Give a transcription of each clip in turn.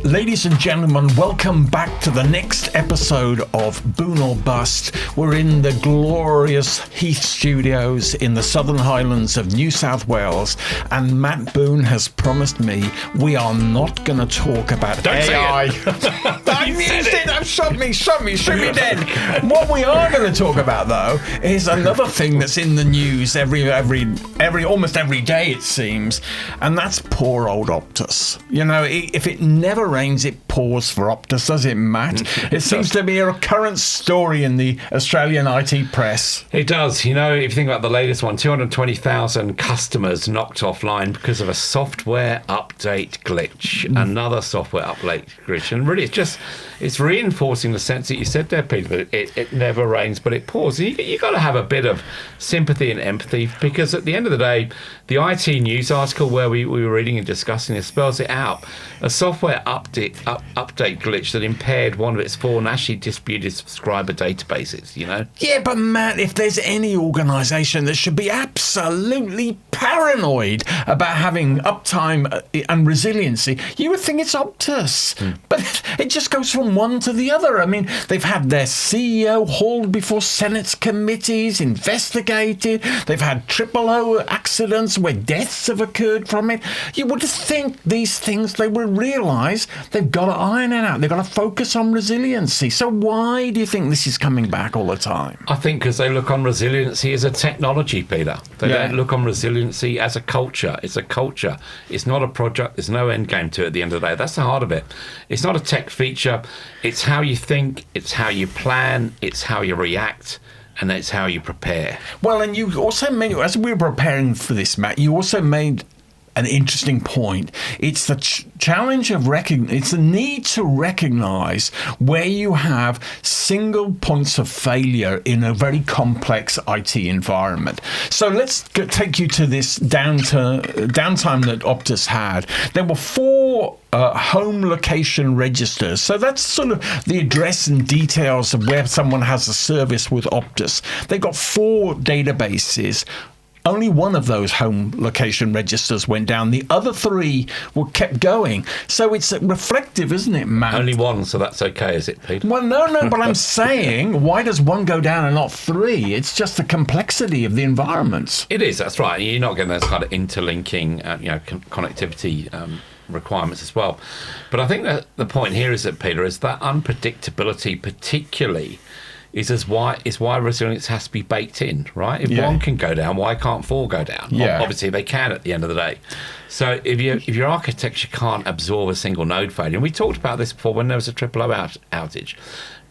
Ladies and gentlemen, welcome back to the next episode of Boon or Bust. We're in the glorious Heath Studios in the Southern Highlands of New South Wales, and Matt Boon has promised me we are not going to talk about AI. I used it. Shoot me dead. What we are going to talk about, though, is another thing that's in the news almost every day, it seems, and that's poor old Optus. You know, if it never rains, it pours for Optus, does it, Matt? It seems to be a recurrent story in the Australian IT press. It does. You know, if you think about the latest one, 220,000 customers knocked offline because of a software update glitch. Another software update glitch. And really, it's reinforcing the sense that you said there, Peter, that it never rains, but it pours. And you've got to have a bit of sympathy and empathy, because at the end of the day, the IT news article where we were reading and discussing this spells it out. A software update glitch that impaired one of its four nationally disputed subscriber databases, you know? Yeah, but Matt, if there's any organisation that should be absolutely paranoid about having uptime and resiliency, you would think it's Optus. But it just goes from one to the other. I mean, they've had their CEO hauled before Senate's committees, investigated. They've had O accidents where deaths have occurred from it. You would think these things, they would realise they've got to iron it out. They've got to focus on resiliency. So why do you think this is coming back all the time? I think because they look on resiliency as a technology, Peter. They don't look on resiliency as a culture. It's a culture. It's not a project. There's no end game to it at the end of the day. That's the heart of it. It's not a tech feature. It's how you think. It's how you plan. It's how you react. And that's how you prepare. Well, and you also made, as we were preparing for this, Matt, you also made an interesting point. It's the challenge of it's the need to recognise where you have single points of failure in a very complex IT environment. So let's take you to this downtime that Optus had. There were 4 home location registers. So that's sort of the address and details of where someone has a service with Optus. They've got 4 databases. Only one of those home location registers went down. The other 3 were kept going. So it's reflective, isn't it, Matt? Only one, so that's okay, is it, Pete? Well, no, but I'm saying, why does one go down and not 3? It's just the complexity of the environments. It is, that's right. You're not getting those kind of interlinking, connectivity requirements as well. But I think that the point here is that, Peter, is that unpredictability particularly is why resilience has to be baked in, right? If one can go down, why can't 4 go down? Yeah. Obviously, they can at the end of the day. So if your architecture can't absorb a single node failure, and we talked about this before when there was a O outage,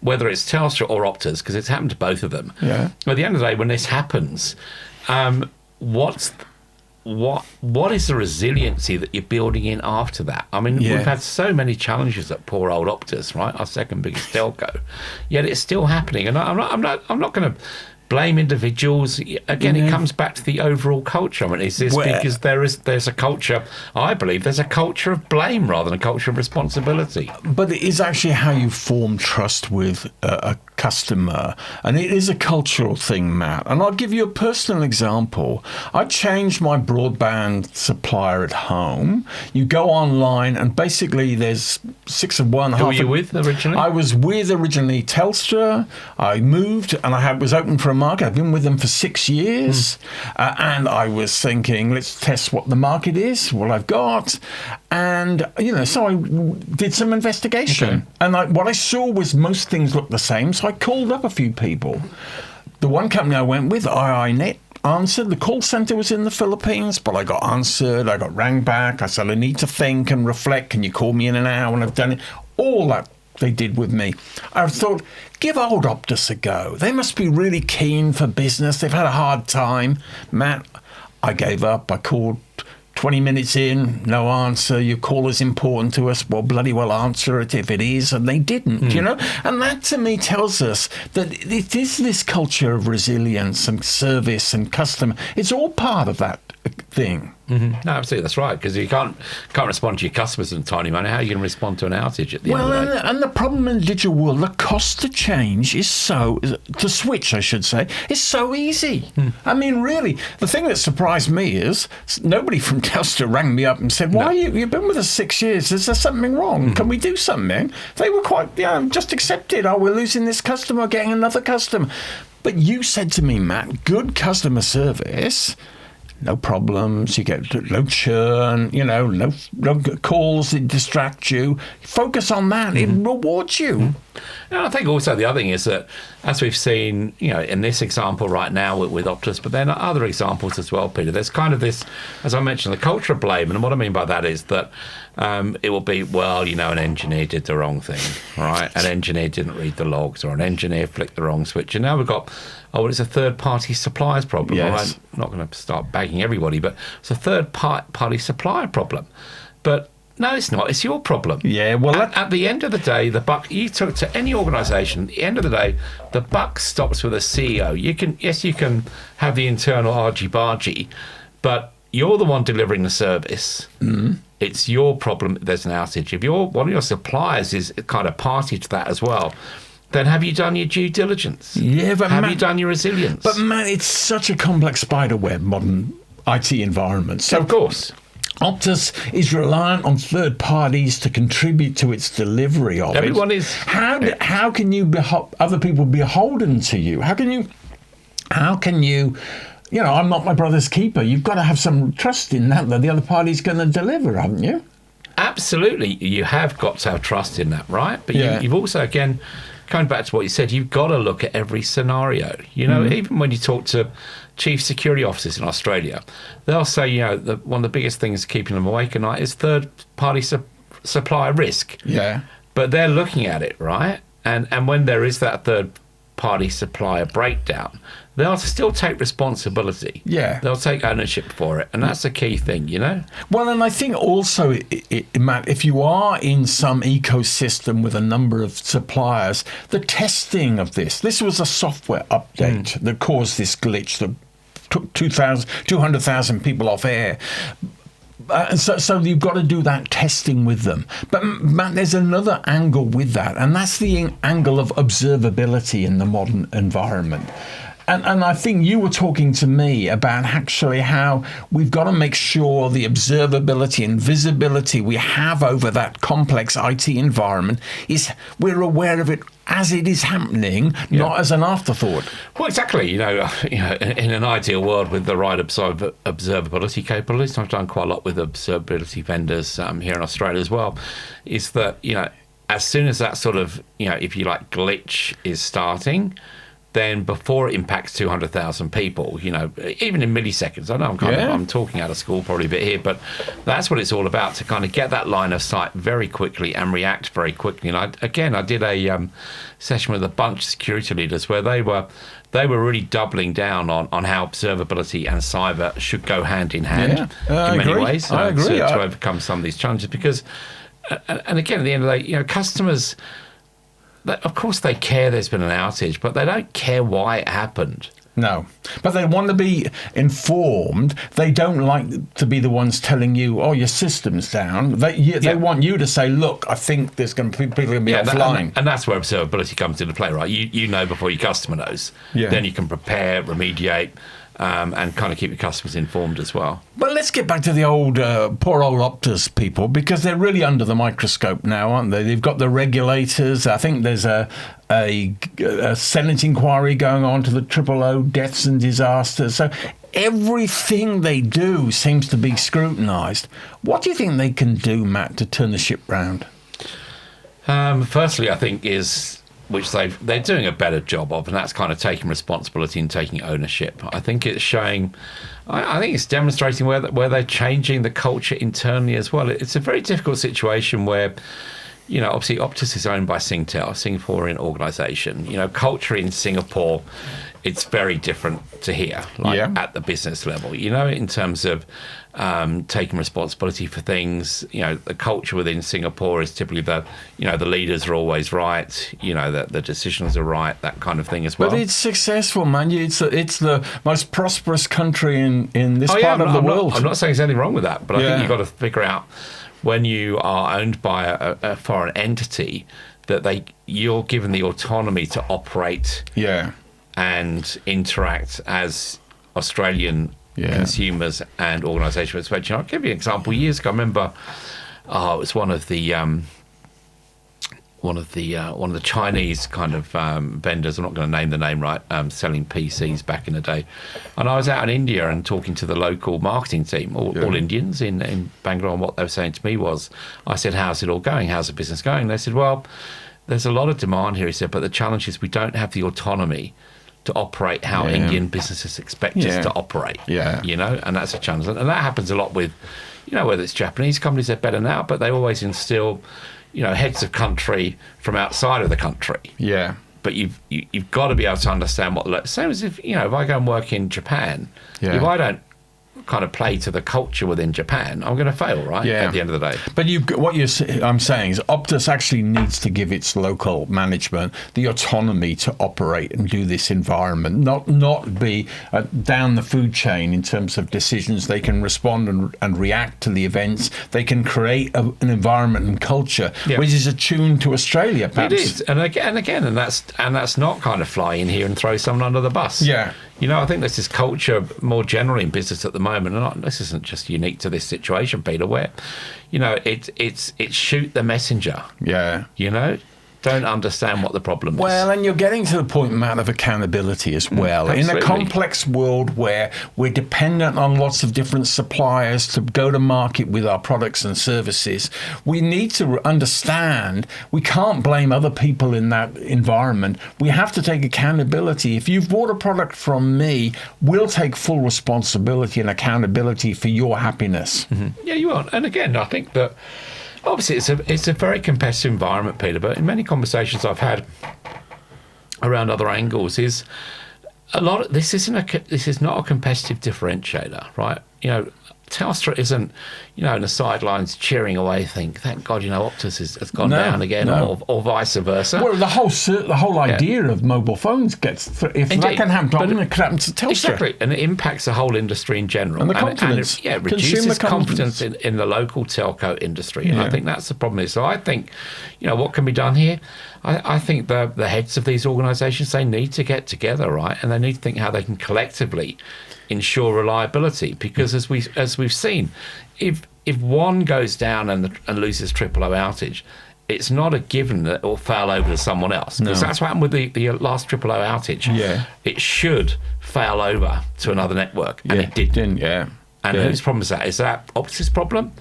whether it's Telstra or Optus, because it's happened to both of them. Yeah. At the end of the day, when this happens, what is the resiliency that you're building in after that? I mean, we've had so many challenges at poor old Optus, right? Our second biggest telco, yet it's still happening. And I'm not going to blame individuals. Again, it comes back to the overall culture. I mean, is this because there's a culture? I believe there's a culture of blame rather than a culture of responsibility. But it is actually how you form trust with a customer, and it is a cultural thing, Matt. And I'll give you a personal example. I changed my broadband supplier at home. You go online, and basically there's 6 of one. Who were you with originally? I was with originally Telstra. I moved, and I was open for a market. I've been with them for 6 years, and I was thinking, let's test what the market is, what I've got, and so I did some investigation, and what I saw was most things looked the same. So I called up a few people. The one company I went with, IINet, answered. The call center was in the Philippines, but I got answered. I got rang back. I said, I need to think and reflect. Can you call me in an hour? And I've done it. All that they did with me. I thought, give old Optus a go. They must be really keen for business. They've had a hard time. Matt, I gave up. I called 20 minutes in, no answer. Your call is important to us. Well, bloody well answer it if it is. And they didn't, And that to me tells us that it is this culture of resilience and service and customer. It's all part of that thing. Mm-hmm. No, absolutely, that's right. Because you can't respond to your customers in a timely manner. How are you going to respond to an outage at the end of the day? And the problem in the digital world, the cost to change to switch, I should say, is so easy. I mean, really, the thing that surprised me is nobody from Telstra rang me up and said, "Why you've been with us 6 years? Is there something wrong? Can we do something?" They were quite, just accepted. Oh, we're losing this customer, getting another customer. But you said to me, Matt, good customer service. No problems, you get no churn, no calls that distract you. Focus on that, it rewards you. And I think also the other thing is that, as we've seen, in this example right now with Optus, but then other examples as well, Peter, there's kind of this, as I mentioned, the culture of blame. And what I mean by that is that it will be, an engineer did the wrong thing, right? An engineer didn't read the logs, or an engineer flicked the wrong switch. And now we've got, it's a third-party supplier's problem. Yes. I'm not going to start bagging everybody, but it's a third-party supplier problem. But no, it's not. It's your problem. Yeah, well... At the end of the day, the buck... You talk to any organisation, at the end of the day, the buck stops with a CEO. You can have the internal argy-bargy, but you're the one delivering the service. It's your problem if there's an outage. If one of your suppliers is kind of party to that as well, then have you done your due diligence? Yeah, but have you done your resilience? But man, it's such a complex spider web, modern IT environment. So of course, Optus is reliant on third parties to contribute to its delivery of Everyone it. is. How can you other people be beholden to you? How can you? I'm not my brother's keeper. You've got to have some trust in that the other party's going to deliver, haven't you? Absolutely, you have got to have trust in that, right? But you've also, again, coming back to what you said, you've got to look at every scenario. Even when you talk to chief security officers in Australia, they'll say, one of the biggest things keeping them awake at night is third-party supplier risk. Yeah. But they're looking at it, right? And when there is that third-party supplier breakdown, they'll still take responsibility. Yeah. They'll take ownership for it. And that's a key thing, Well, and I think also, Matt, if you are in some ecosystem with a number of suppliers, the testing of this was a software update that caused this glitch that took 200,000 people off air. So you've got to do that testing with them. But, Matt, there's another angle with that, and that's the angle of observability in the modern environment. And I think you were talking to me about actually how we've got to make sure the observability and visibility we have over that complex IT environment is we're aware of it as it is happening, not as an afterthought. Well, exactly. In an ideal world with the right observability capabilities, I've done quite a lot with observability vendors here in Australia as well, is that, as soon as that sort of, if you like, glitch is starting, then before it impacts 200,000 people, even in milliseconds, I know I'm talking out of school probably a bit here, but that's what it's all about, to kind of get that line of sight very quickly and react very quickly. And I did a session with a bunch of security leaders where they were really doubling down on how observability and cyber should go hand in hand in many ways I agree. to overcome some of these challenges. Because, and again, at the end of the day, customers... Of course they care there's been an outage, but they don't care why it happened. No, but they want to be informed. They don't like to be the ones telling you, "Oh, your system's down." They want you to say, "Look, I think there's going to be people going to be offline." And that's where observability comes into play, right? You know before your customer knows. Yeah. Then you can prepare, remediate, and kind of keep your customers informed as well. But let's get back to the poor old Optus people, because they're really under the microscope now, aren't they? They've got the regulators. I think there's a Senate inquiry going on to the OOO deaths and disasters. So everything they do seems to be scrutinised. What do you think they can do, Matt, to turn the ship round? Firstly, I think which they're doing a better job of, and that's kind of taking responsibility and taking ownership. I think it's showing, I think it's demonstrating where they're changing the culture internally as well. It's a very difficult situation where obviously Optus is owned by Singtel, Singaporean organisation. Culture in Singapore, it's very different to here, at the business level, in terms of taking responsibility for things. The culture within Singapore is typically the leaders are always right, that the decisions are right, that kind of thing as well. But it's successful, man. It's the most prosperous country in this part of the world. I'm not saying there's anything wrong with that, but I think you've got to figure out when you are owned by a foreign entity that you're given the autonomy to operate and interact as Australian consumers and organisations. I'll give you an example. Years ago, I remember it was one of the Chinese kind of vendors. I'm not going to name the name right. Selling PCs back in the day, and I was out in India and talking to the local marketing team, all Indians in Bangalore. And what they were saying to me was, I said, "How's it all going? How's the business going?" They said, "Well, there's a lot of demand here," he said, "but the challenge is we don't have the autonomy to operate how Indian businesses expect us to operate." And that's a challenge. And that happens a lot with, whether it's Japanese companies, they're better now, but they always instill, heads of country from outside of the country. But you've got to be able to understand same as if I go and work in Japan, if I don't kind of play to the culture within Japan, I'm going to fail, right? At the end of the day. But I'm saying is Optus actually needs to give its local management the autonomy to operate and do this environment, not be down the food chain in terms of decisions. They can respond and react to the events. They can create an environment and culture which is attuned to Australia, perhaps. It is, and that's not kind of fly in here and throw someone under the bus. I think there's this culture more generally in business at the moment, and this isn't just unique to this situation, Peter, where, it's shoot the messenger. Don't understand what the problem is. Well, and you're getting to the point, Matt, of accountability as well. In a complex world where we're dependent on lots of different suppliers to go to market with our products and services, we need to understand we can't blame other people in that environment. We have to take accountability. If you've bought a product from me, we'll take full responsibility and accountability for your happiness. Yeah, you will. And again, I think that obviously it's a very competitive environment, Peter, but in many conversations I've had around other angles is a lot of this is not a competitive differentiator, right? Telstra isn't, in the sidelines cheering away, thank God, Optus has gone down again, or vice versa. Well, the whole idea of mobile phones if that can happen, it can happen to Telstra. Exactly, and it impacts the whole industry in general. And the confidence. And it reduces confidence in the local telco industry. And I think that's the problem. So I think, what can be done here? I think the heads of these organisations, they need to get together, right? And they need to think how they can collectively ensure reliability, because as we've seen, if one goes down and loses triple O outage, it's not a given that it will fail over to someone else. Because that's what happened with the last triple O outage. It should fail over to another network, and it didn't. And whose problem is that? Is that Optus' problem?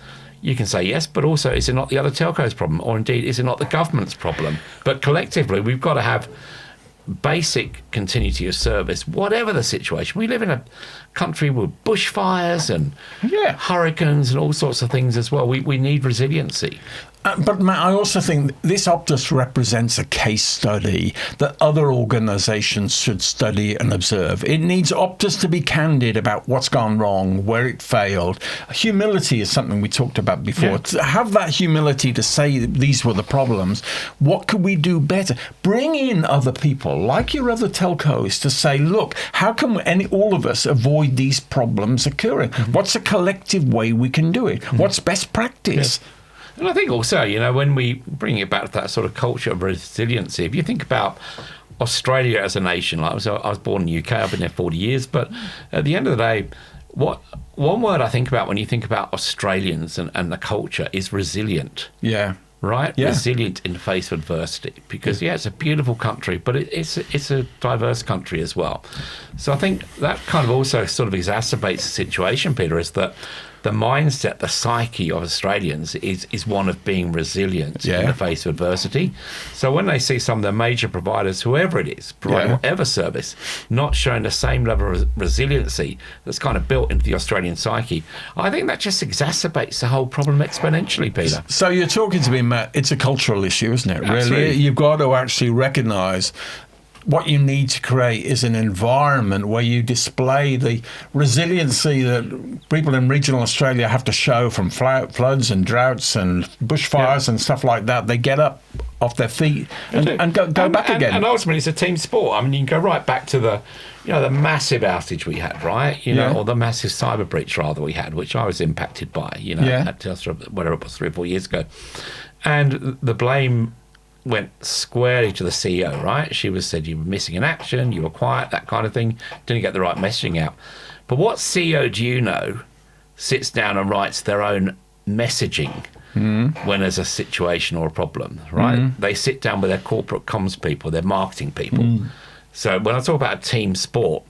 You can say yes, but also is it not the other telco's problem? Or indeed, is it not the government's problem? But collectively, we've got to have basic continuity of service, whatever the situation. We live in a country with bushfires and hurricanes and all sorts of things as well. We need resiliency. But Matt, I also think this Optus represents a case study that other organisations should study and observe. It needs Optus to be candid about what's gone wrong, where it failed. Humility is something we talked about before. To have that humility to say these were the problems. What could we do better? Bring in other people, like your other telcos, to say, look, how can all of us avoid these problems occurring? What's a collective way we can do it? What's best practice? And I think also, when we bring it back to that sort of culture of resiliency, if you think about Australia as a nation, I was born in the UK, I've been there 40 years, but at the end of the day, one word I think about when you think about Australians and the culture is resilient. Right? Resilient in the face of adversity. Because, it's a beautiful country, but it's a diverse country as well. So I think that kind of also sort of exacerbates the situation, Peter, is that the mindset, the psyche of Australians is one of being resilient in the face of adversity. So when they see some of the major providers, whoever it is, providing whatever service, not showing the same level of resiliency that's kind of built into the Australian psyche, I think that just exacerbates the whole problem exponentially, Peter. So you're talking to me, Matt, it's a cultural issue, isn't it? Really? Absolutely. You've got to actually recognise what you need to create is an environment where you display the resiliency that people in regional Australia have to show from floods and droughts and bushfires and stuff like that. They get up off their feet and go back again. And ultimately, it's a team sport. I mean, you can go right back to the massive outage we had, right? Or the massive cyber breach, rather, we had, which I was impacted by, at Telstra, whatever it was, 3 or 4 years ago. And the blame went squarely to the CEO, right? She said you were missing in action, you were quiet, that kind of thing, didn't get the right messaging out. But what CEO do you know sits down and writes their own messaging when there's a situation or a problem, right? They sit down with their corporate comms people, their marketing people. So when I talk about a team sport,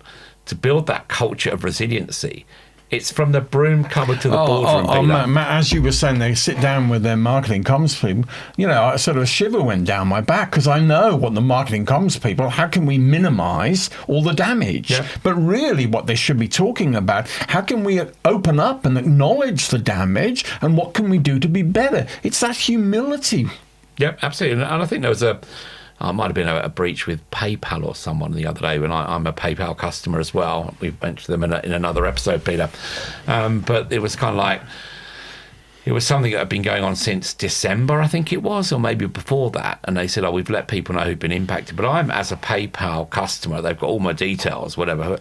to build that culture of resiliency, it's from the broom cupboard to the boardroom. Matt, as you were saying, they sit down with their marketing comms people. I sort of a shiver went down my back because I know what the marketing comms people, how can we minimise all the damage? Yeah. But really what they should be talking about, how can we open up and acknowledge the damage and what can we do to be better? It's that humility. Yep, absolutely. And I think there was might have been a breach with PayPal or someone the other day when I'm a PayPal customer as well. We've mentioned them in another episode, Peter. But it was kind of like, it was something that had been going on since December, I think it was, or maybe before that. And they said, we've let people know who've been impacted. But I'm, as a PayPal customer, they've got all my details, whoever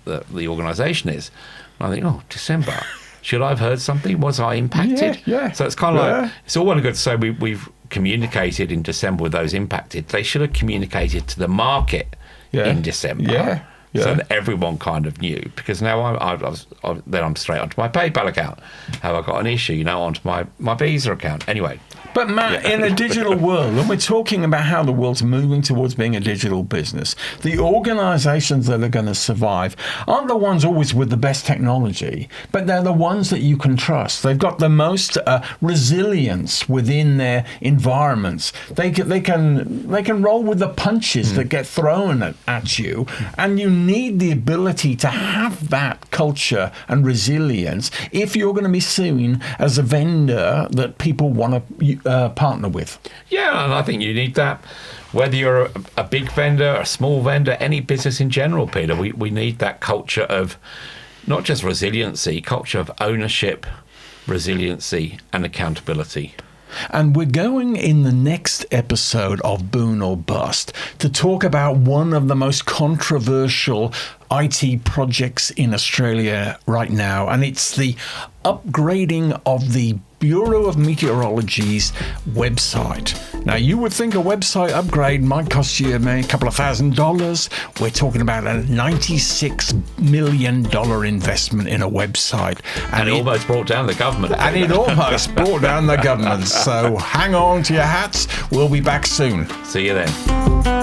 the organisation is. And I think, December. Should I have heard something? Was I impacted? Yeah. So it's kind of like, it's all well and good to say we've communicated in December with those impacted. They should have communicated to the market in December. Yeah. So that everyone kind of knew, because now I'm straight onto my PayPal account. Have I got an issue? Onto my Visa account. Anyway. But Matt, in a digital world, when we're talking about how the world's moving towards being a digital business, the organisations that are going to survive aren't the ones always with the best technology, but they're the ones that you can trust. They've got the most resilience within their environments. They can roll with the punches that get thrown at you, and you need the ability to have that culture and resilience if you're going to be seen as a vendor that people want to partner with. Yeah, and I think you need that. Whether you're a big vendor, a small vendor, any business in general, Peter, we need that culture of not just resiliency, culture of ownership, resiliency, and accountability. And we're going in the next episode of Boon or Bust to talk about one of the most controversial IT projects in Australia right now, and it's the upgrading of the Bureau of Meteorology's website. Now, you would think a website upgrade might cost you a couple of $1,000. We're talking about a $96 million investment in a website. And it almost brought down the government. And it almost brought down the government. So hang on to your hats. We'll be back soon. See you then.